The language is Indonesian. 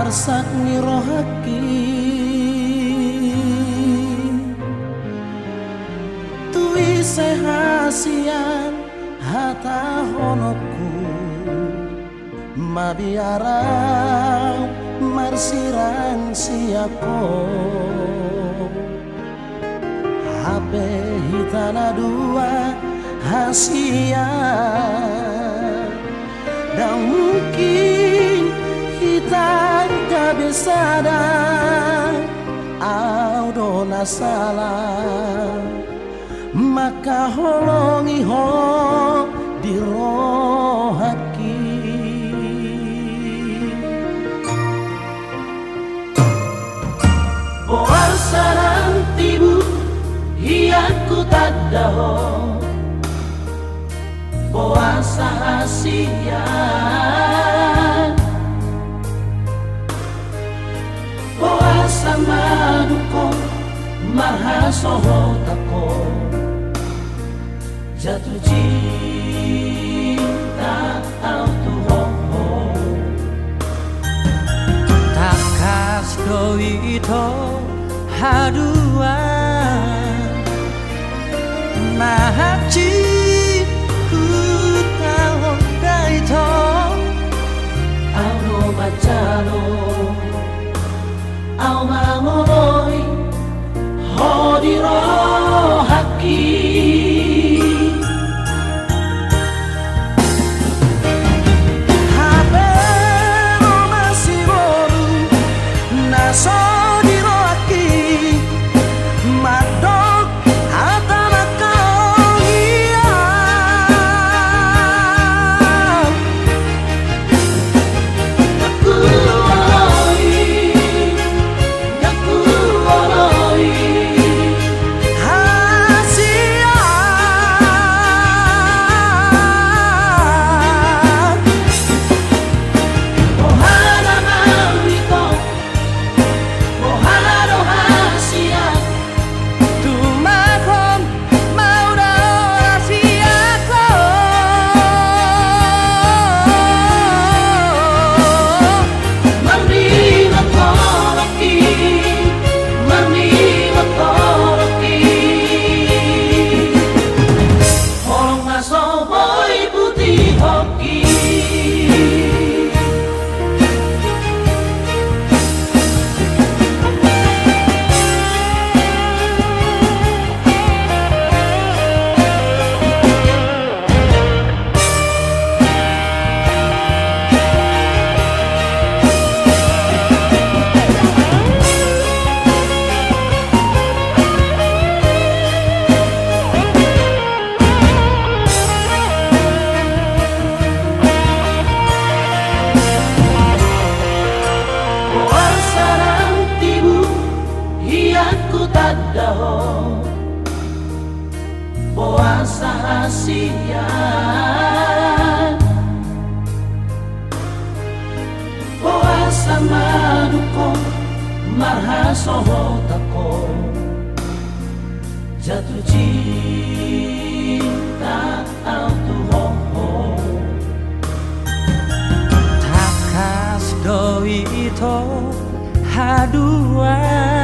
arsak nirohaki tui sehasian hata honoku mabiarang marsiran siako HP hitana dua hasia dan mungkin kita gak bisa dan audona salah maka holongi ho dirohaki puasa nantimu hiaku tak daho puasa hasian puasa maduko marhasoho tako jatuh cinta autuho takas doi ito haduan nahaci ku tawon daito auno bacalo au mangoroi hodiro haki habero masih boru naso dirohaki madok hatana kau iya puasa hasian puasa maduko marhasoho tako jatuh cinta autuho takas doi ito haduan